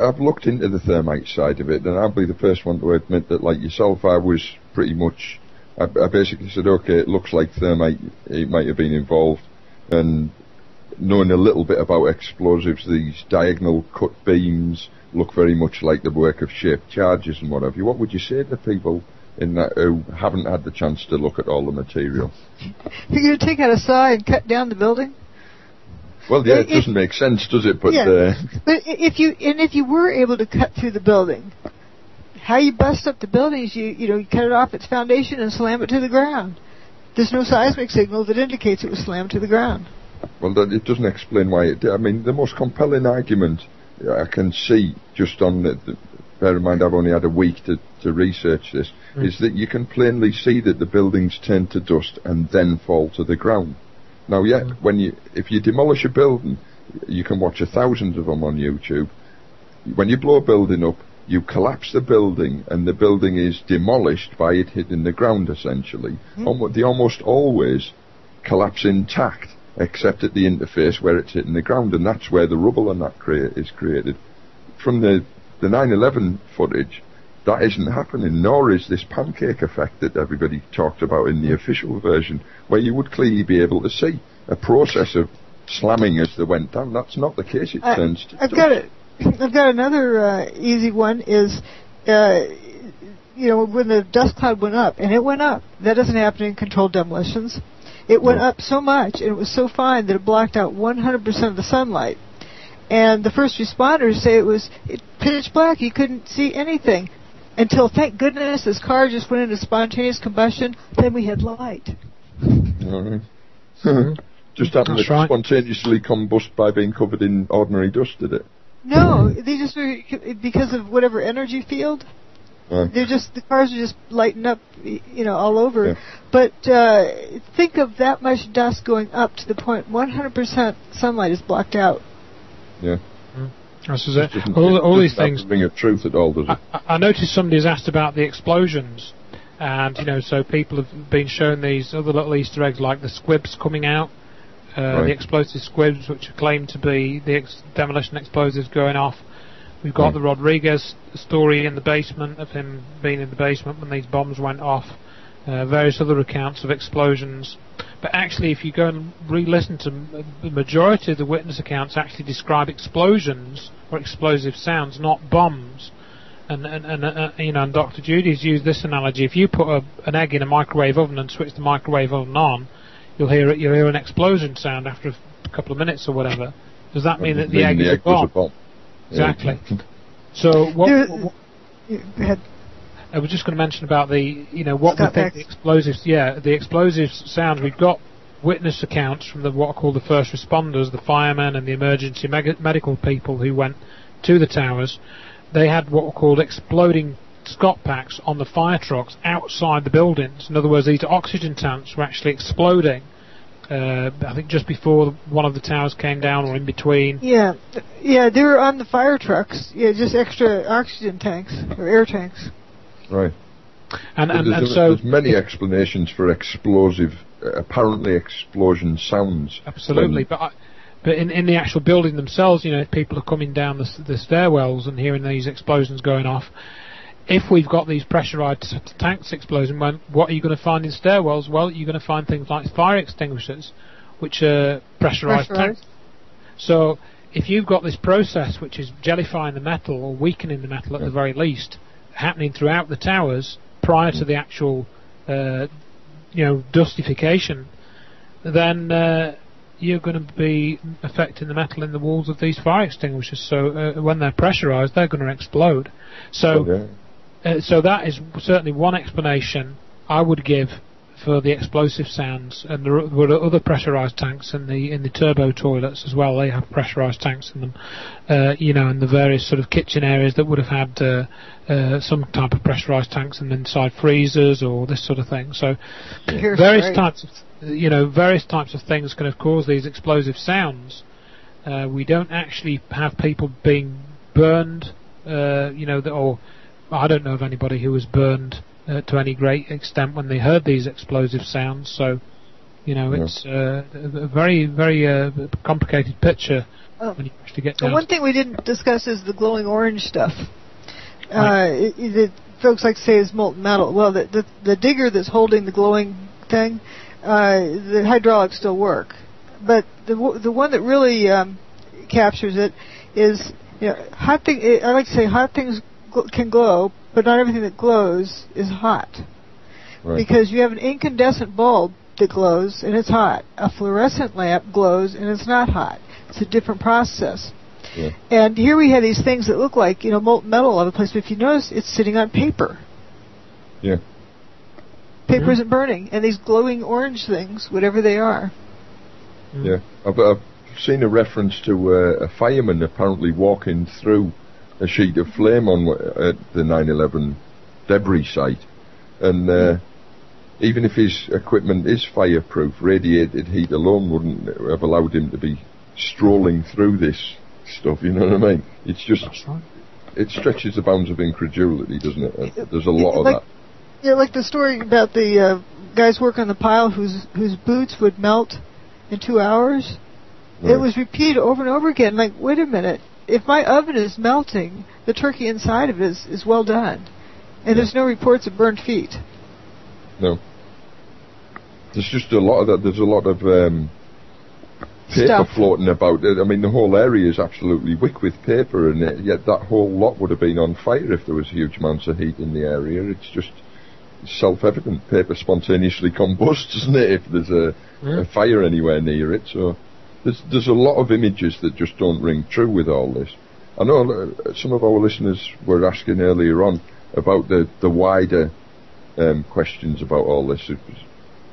I've looked into the thermite side of it, and I'll be the first one to admit that, like yourself, I was pretty much, I basically said, okay, it looks like thermite, it might have been involved, and knowing a little bit about explosives, these diagonal cut beams look very much like the work of shaped charges and what have you. What would you say to people in that who haven't had the chance to look at all the material? You're going to take out a saw and cut down the building? Well, yeah, it doesn't make sense, does it? But yeah. But if you were able to cut through the building, how you bust up the building is you cut it off its foundation and slam it to the ground. There's no seismic signal that indicates it was slammed to the ground. Well, it doesn't explain why it did. I mean, the most compelling argument I can see, just on bear in mind I've only had a week to research this, is that you can plainly see that the buildings turn to dust and then fall to the ground. Now, if you demolish a building, you can watch 1,000 of them on YouTube. When you blow a building up, you collapse the building, and the building is demolished by it hitting the ground, essentially. They almost always collapse intact, except at the interface where it's hitting the ground, and that's where the rubble and that is created. From the 9/11 footage, that isn't happening, nor is this pancake effect that everybody talked about in the official version, where you would clearly be able to see a process of slamming as they went down. That's not the case. It turns to dust. I've got another easy one. Is when the dust cloud went up, and it went up. That doesn't happen in controlled demolitions. It went up so much, and it was so fine that it blocked out 100% of the sunlight. And the first responders say it was pitch black. You couldn't see anything. Until, thank goodness, this car just went into spontaneous combustion, then we had light. Just happened to spontaneously combust by being covered in ordinary dust, did it? No, they just because of whatever energy field. The cars are just lighting up, all over. Yeah. But think of that much dust going up to the point 100% sunlight is blocked out. Yeah. This is it. All these things. Ring of truth at all, does it? I noticed somebody's asked about the explosions, and so people have been shown these other little Easter eggs like the squibs coming out, the explosive squibs, which are claimed to be the demolition explosives going off. We've got the Rodriguez story in the basement of him being in the basement when these bombs went off. Various other accounts of explosions. But actually, if you go and re-listen to the majority of the witness accounts, actually describe explosions or explosive sounds, not bombs. And Dr. Judy's used this analogy: if you put an egg in a microwave oven and switch the microwave oven on, you'll hear an explosion sound after a couple of minutes or whatever. Does that mean that the egg is a bomb? Exactly. So what I was just going to mention about what we think the explosives. Yeah, the explosive sounds. We've got witness accounts from what are called the first responders, the firemen and the emergency medical people who went to the towers. They had what were called exploding Scott packs on the fire trucks outside the buildings. In other words, these oxygen tanks were actually exploding. I think just before one of the towers came down, or in between. Yeah, they were on the fire trucks. Yeah, just extra oxygen tanks or air tanks. Right. And so there's many explanations for apparently explosion sounds. Absolutely, but in the actual building themselves, people are coming down the stairwells and hearing these explosions going off. If we've got these pressurized tanks exploding, what are you going to find in stairwells? Well, you're going to find things like fire extinguishers, which are pressurized tanks. So if you've got this process which is jellifying the metal or weakening the metal at the very least, happening throughout the towers prior to the actual, dustification, then you're going to be affecting the metal in the walls of these fire extinguishers. So when they're pressurized, they're going to explode. So that is certainly one explanation I would give for the explosive sounds. And there were other pressurized tanks in the turbo toilets as well. They have pressurized tanks in them, in the various sort of kitchen areas that would have had some type of pressurized tanks and inside freezers or this sort of thing. So various types of things can have caused these explosive sounds. We don't actually have people being burned, or I don't know of anybody who was burned to any great extent when they heard these explosive sounds. So, it's a very, very complicated picture when you actually get down. One thing we didn't discuss is the glowing orange stuff. Folks like to say is molten metal. Well, the digger that's holding the glowing thing, the hydraulics still work, but the one that really captures it is, hot thing. I like to say hot things can glow, but not everything that glows is hot. Right. Because you have an incandescent bulb that glows and it's hot. A fluorescent lamp glows and it's not hot. It's a different process. Yeah. And here we have these things that look like, molten metal all over the place, but if you notice, it's sitting on paper. Yeah. Paper isn't burning, and these glowing orange things, whatever they are. Yeah. I've seen a reference to a fireman apparently walking through a sheet of flame at the 9/11 debris site, and even if his equipment is fireproof, radiated heat alone wouldn't have allowed him to be strolling through this stuff, you know what I mean? It's just, it stretches the bounds of incredulity, doesn't it? There's a lot of that. Yeah, like the story about the guys working on the pile whose boots would melt in 2 hours. Right. It was repeated over and over again. Like, wait a minute, if my oven is melting, the turkey inside of it is well done. And there's no reports of burned feet. No. There's just a lot of that. There's a lot of paper stuff floating about. I mean, the whole area is absolutely wick with paper, and yet that whole lot would have been on fire if there was huge amounts of heat in the area. It's just self-evident. Paper spontaneously combusts, isn't it, if there's a fire anywhere near it? So there's a lot of images that just don't ring true with all this. I know some of our listeners were asking earlier on about the wider questions about all this,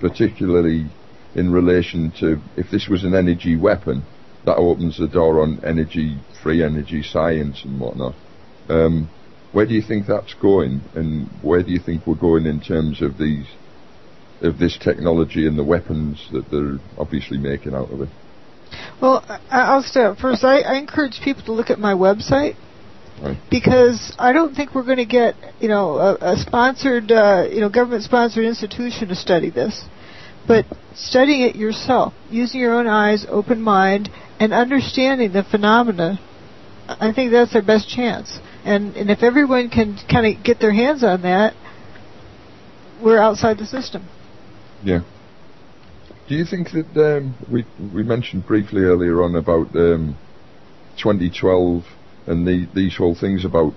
particularly in relation to if this was an energy weapon, that opens the door on free energy science and whatnot. Where do you think that's going, and where do you think we're going in terms of this technology and the weapons that they're obviously making out of it? Well, I'll start first. I encourage people to look at my website. Right. Because I don't think we're going to get, a sponsored, government-sponsored institution to study this, but studying it yourself, using your own eyes, open mind, and understanding the phenomena, I think that's our best chance. And if everyone can kind of get their hands on that, we're outside the system. Yeah. Do you think that we mentioned briefly earlier on about 2012 and these whole things about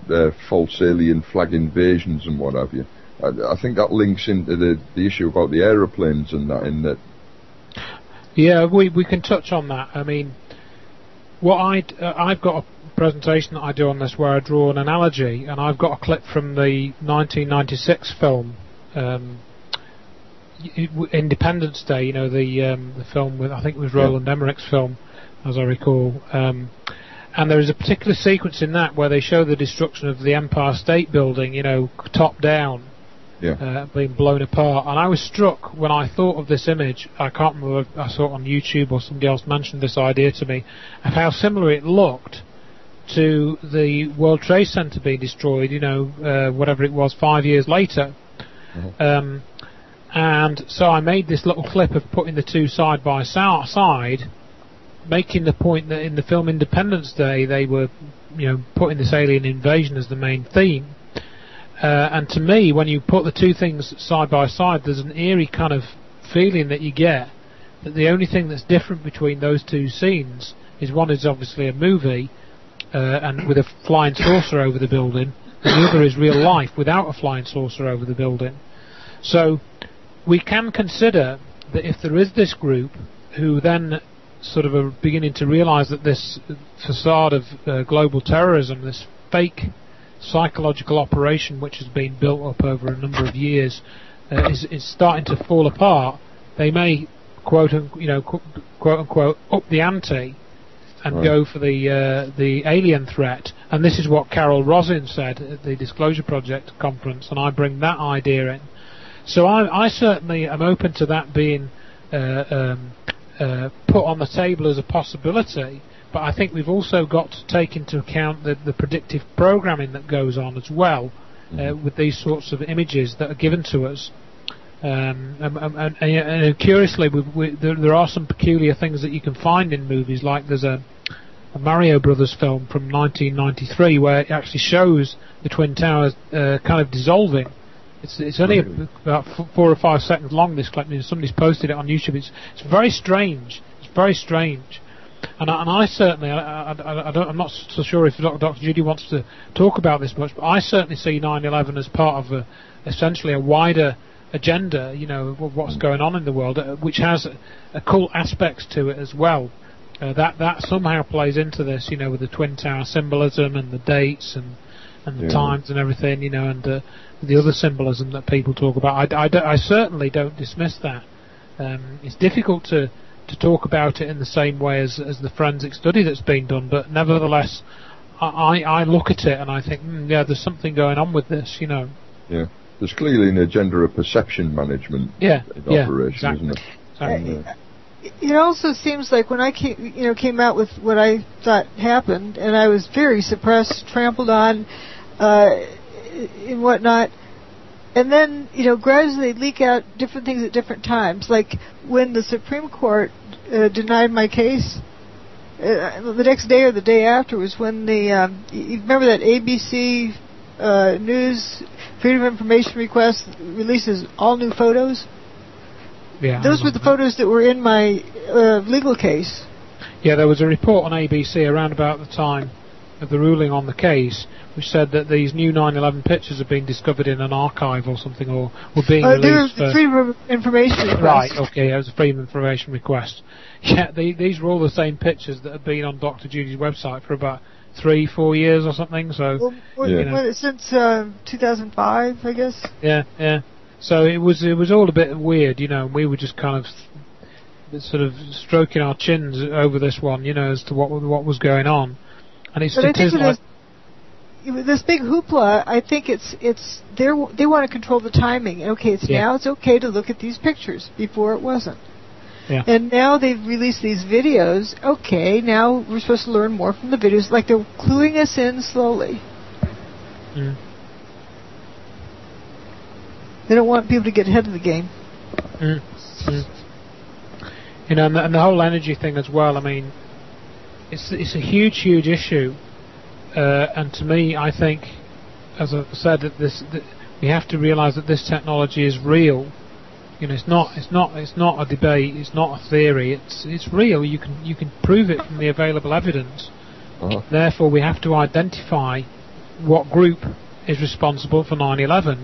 false alien flag invasions and what have you? I think that links into the issue about the aeroplanes and that. In that. Yeah, we can touch on that. I mean, I've got a presentation that I do on this where I draw an analogy, and I've got a clip from the 1996 film. Independence Day, the film with, I think it was Roland Emmerich's film, as I recall. And there is a particular sequence in that where they show the destruction of the Empire State Building, top down, being blown apart. And I was struck when I thought of this image. I can't remember if I saw it on YouTube or somebody else mentioned this idea to me, of how similar it looked to the World Trade Center being destroyed, whatever it was, 5 years later. Mm-hmm. And so I made this little clip of putting the two side by side, making the point that in the film Independence Day they were, putting this alien invasion as the main theme. And to me, when you put the two things side by side, there's an eerie kind of feeling that you get that the only thing that's different between those two scenes is one is obviously a movie and with a flying saucer over the building, and the other is real life without a flying saucer over the building. So we can consider that if there is this group who then sort of are beginning to realise that this facade of global terrorism, this fake psychological operation which has been built up over a number of years, is starting to fall apart, they may quote unquote up the ante and go for the alien threat. And this is what Carol Rosin said at the Disclosure Project conference, and I bring that idea in. So I certainly am open to that being put on the table as a possibility, but I think we've also got to take into account the predictive programming that goes on as well with these sorts of images that are given to us. And curiously, there are some peculiar things that you can find in movies, like there's a Mario Brothers film from 1993, where it actually shows the Twin Towers kind of dissolving. It's only about 4 or 5 seconds long, this clip. Somebody's posted it on YouTube. It's very strange. It's very strange. And I certainly, I'm not so sure if Dr. Judy wants to talk about this much, but I certainly see 9/11 as part of essentially a wider agenda, what's going on in the world, which has occult aspects to it as well. That somehow plays into this, with the Twin Tower symbolism and the dates and the times and everything, and the other symbolism that people talk about. I certainly don't dismiss that. It's difficult to talk about it in the same way as the forensic study that's been done, but nevertheless, I look at it and I think, there's something going on with this, Yeah, there's clearly an agenda of perception management in operation, exactly. isn't it? Exactly. It also seems like when I came out with what I thought happened, and I was very suppressed, trampled on, and whatnot, and then gradually leak out different things at different times. Like when the Supreme Court denied my case, the next day or the day after was when the you remember that ABC News Freedom of Information request releases all new photos. Yeah, those were the photos that were in my legal case. Yeah, there was a report on ABC around about the time of the ruling on the case, which said that these new 9/11 pictures have been discovered in an archive or something, or were being released. They were Freedom of Information request. Right, okay, it was a Freedom of Information request. Yeah, these were all the same pictures that have been on Dr. Judy's website for about 3-4 years or something. So since 2005, I guess. Yeah. So it was all a bit weird, and we were just kind of sort of stroking our chins over this one, as to what was going on. And this big hoopla. I think they want to control the timing. Okay, now it's okay to look at these pictures. Before it wasn't. Yeah. And now they've released these videos. Okay, now we're supposed to learn more from the videos. Like they're cluing us in slowly. Mm. They don't want people to get ahead of the game. And the whole energy thing as well. I mean, it's a huge issue, and to me, I think, as I said, that we have to realise that this technology is real. It's not a debate. It's not a theory. It's real. You can prove it from the available evidence. Uh-huh. Therefore, we have to identify what group is responsible for 9/11.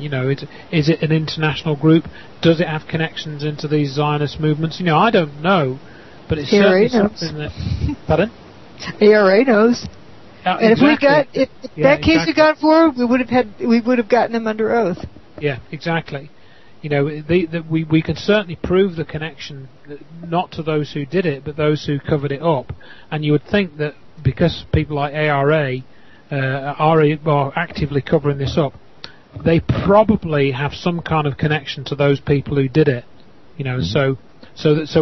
Is it an international group? Does it have connections into these Zionist movements? I don't know, but it's certainly something that. Pardon? ARA knows. And exactly. if that case had gone forward, we would have gotten them under oath. Yeah, exactly. We can certainly prove the connection, not to those who did it, but those who covered it up. And you would think that because people like ARA are actively covering this up, they probably have some kind of connection to those people who did it. So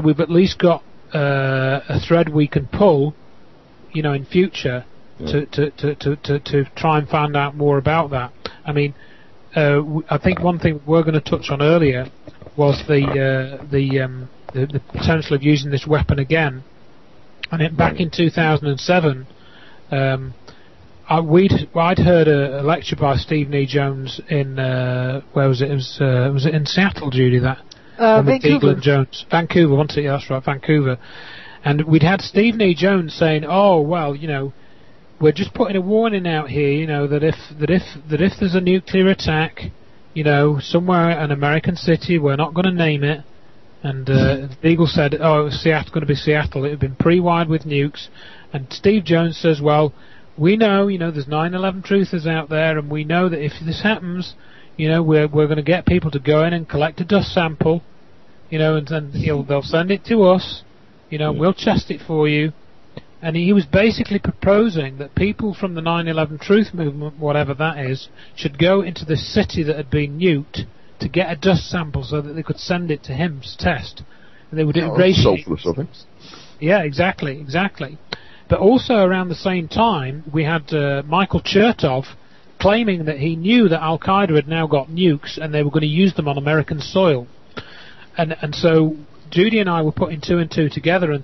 we've at least got a thread we can pull, in future to try and find out more about that. I mean, I think one thing we're going to touch on earlier was the potential of using this weapon again. And back in 2007. I'd heard a lecture by Stephen E. Jones in where was it? Was it in Seattle, Judy? Vancouver. Jones, Vancouver. Wasn't it? Yeah, that's right, Vancouver. And we'd had Stephen E. Jones saying, "Oh well, we're just putting a warning out here, that if there's a nuclear attack, somewhere in an American city, we're not going to name it." And Deagle said, "Oh, it was going to be Seattle. It had been pre-wired with nukes." And Steve Jones says, "Well, we know, there's 9/11 truthers out there, and we know that if this happens, we're going to get people to go in and collect a dust sample, and then they'll send it to us, and we'll test it for you." And he was basically proposing that people from the 9/11 truth movement, whatever that is, should go into this city that had been nuked to get a dust sample so that they could send it to him to test. And they would irradiate. Selfless of him. Yeah, exactly. But also around the same time, we had Michael Chertoff claiming that he knew that Al-Qaeda had now got nukes and they were going to use them on American soil. And so Judy and I were putting two and two together and